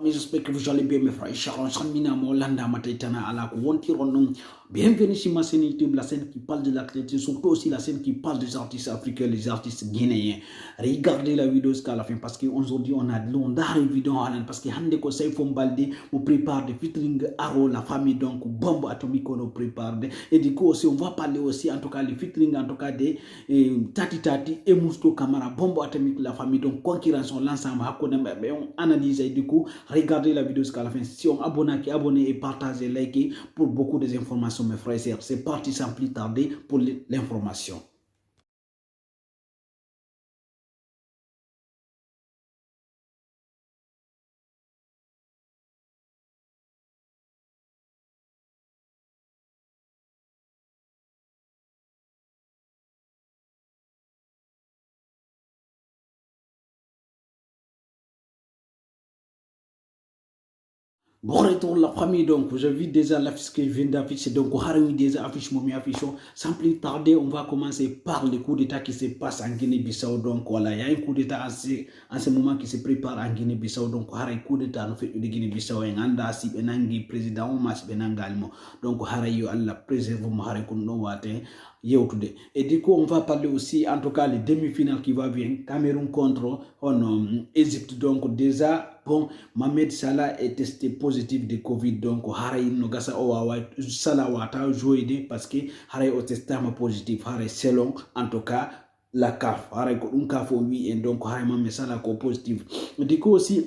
J'espère que vous allez bien, mes frères. Bienvenue sur ma chaîne YouTube, la chaîne qui parle de l'actualité, surtout aussi la chaîne qui parle des artistes africains, les artistes guinéens. Regardez la vidéo jusqu'à la fin parce qu'aujourd'hui on a de longues vidéos parce que Hande ko Saifou Balde on prépare des featuring Aro, la famille donc Bombe Atomique on prépare et du coup aussi on va parler aussi en tout cas les featuring en tout cas des Tati Tati et Mousto Camara, Bombe Atomique, la famille donc concurrence l'ensemble on analyse et du coup regardez la vidéo jusqu'à la fin. Si on abonne et partagez, likez pour beaucoup des informations mes frères et sœurs. C'est parti sans plus tarder pour l'information. Bon retour la famille donc, j'ai vu déjà l'affiche que je viens d'afficher, donc on déjà affiche mon affiche. Sans plus tarder, on va commencer par le coup d'état qui se passe en Guinée-Bissau. Donc voilà, il y a un coup d'état en ce moment qui se prépare en Guinée-Bissau. Donc il coup d'état en fait de Guinée-Bissau et anda si benangi président ou mas benangalmo. Donc yo Allah préserve mo hare kundo wate yewtude. Et du coup, on va parler aussi en tout cas les demi-finales qui va bien, Cameroun contre Égypte. Donc déjà bon, Mohamed Salah est testé positif de Covid, donc Haray no gasa owawa Salah wata joué parce que Haray est testé positif, Haray selon en tout cas la CAF, Haray ko un CAF oui et donc Haray Mohamed Salah ko positif. Du coup aussi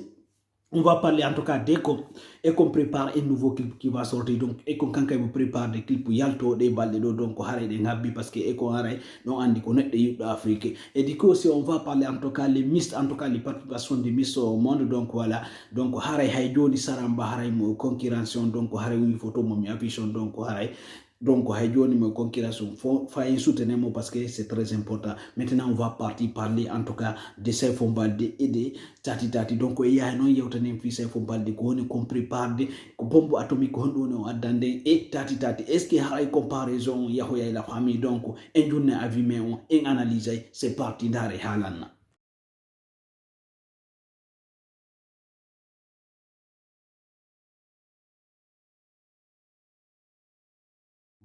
on va parler en tout cas dès qu'on prépare un nouveau clip qui va sortir. Donc, et qu'on vous prépare des clips pour Yalto, des balles de donc Harry des Nabi parce que qu'on Harry non on dit connaît des youth d'Afrique. Et du coup aussi on va parler en tout cas les Miss, en tout cas les participations des Miss au monde. Donc voilà, donc Harry Haïdo di Saramba Harry mo concurrence donc Harry une photo mo mi affiche donc Harry. Donc, me concurrence, faut soutenir parce que c'est très important. Maintenant, on va partir parler en tout cas de Saifou Balde et de Tati Tati. Donc, il y a un nom, il y a un fils Saifou Balde qu'on prépare de bombe atomique qu'on a attendé et Tati Tati. Est-ce qu'il y a une comparaison, il y a la famille, donc, un journée à vivre, un analyse, c'est parti d'arrêt Halana.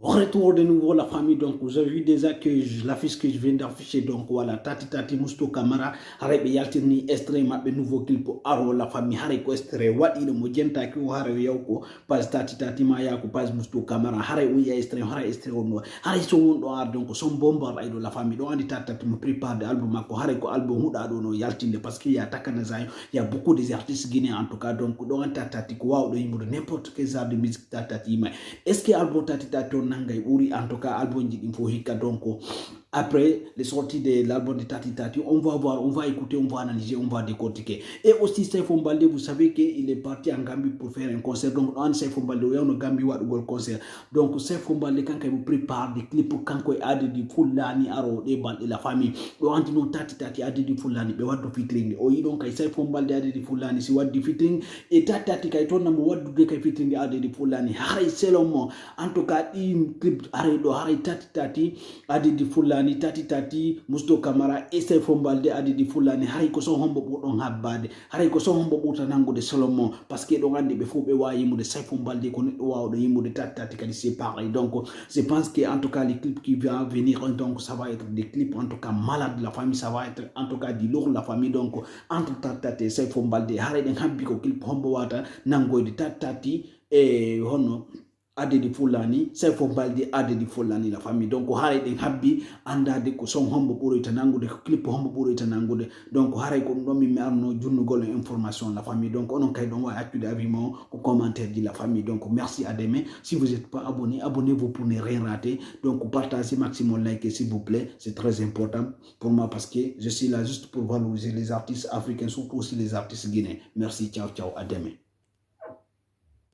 Retour de nouveau la famille, donc vous avez vu déjà que l'affiche que je viens d'afficher, donc voilà, Tati Tati Mousto Camara, Harebe Yaltini, Estre, ma nouveau clip pour Aro, la famille, Hareko Estre, Wadi, le Mojenta, qui ou Hare Yoko, pas Tati Tati Maya, pas Mousto Camara, Hare Ouya Estre, Hare Estre, Hare Son, donc son bombar de la famille, donc Tati Tati me prépare de album, Hareko album, Houda, Yaltine, parce qu'il y a Takanazaï, il y a beaucoup des artistes guinéens en tout cas, donc Tati Tati, wow, de n'importe quel genre de musique Tati Tati, est-ce que album Tati Tati, nangay uri en tout cas album il faut hikka donc après les sorties de l'album de Tati Tati, on va voir, on va écouter, on va analyser, on va décortiquer. Et aussi Saifou Balde, vous savez qu'il est parti en Gambie pour faire un concert. Donc on Saifou Balde, on a Gambie wa le concert. Donc Saifou Balde quand il vous prépare des clips quand il a des Fulani aro des bandes de la famille. On dit non Tati Tati a des Fulani, be wadu featuring. O donc Saifou Balde a des Fulani si wadu featuring et Tati Tati kay ton nam wadu de kay featuring a des Fulani. Haray selon en tout cas une clip haray do haray Tati Tati a des Fulani ni Tati Tati Mousto Camara et Saifou Balde adi di fulani hay ko so hombo budon habbade hay ko so hombo buta nangude Solomon parce que do andi be fu be wa yimude Saifou Balde ko neddo wawdo yimude Tati Tati kadi c'est pareil. Donc je pense que en tout cas les clips qui vont venir donc ça va être des clips en tout cas malades de la famille, ça va être en tout cas du lourd la famille. Donc entre Tati Tati et Saifou Balde haray den habbi ko clip hombo wata nangoyde Tati Tati et hono ade di fulani Saifou Balde ade di fulani la famille. Donc haray den habbi andade ko son hombo buro itanangude ko clip hombo buro itanangude. Donc haray ko do mi arno junnugol information la famille. Donc on kay don wa accude avis mon commentaire de la famille. Donc merci à demain. Si vous n'êtes pas abonné, abonnez-vous pour ne rien rater. Donc partagez maximum like s'il vous plaît, c'est très important pour moi parce que je suis là juste pour valoriser les artistes africains, surtout aussi les artistes guinéens. Merci, ciao ciao, à demain.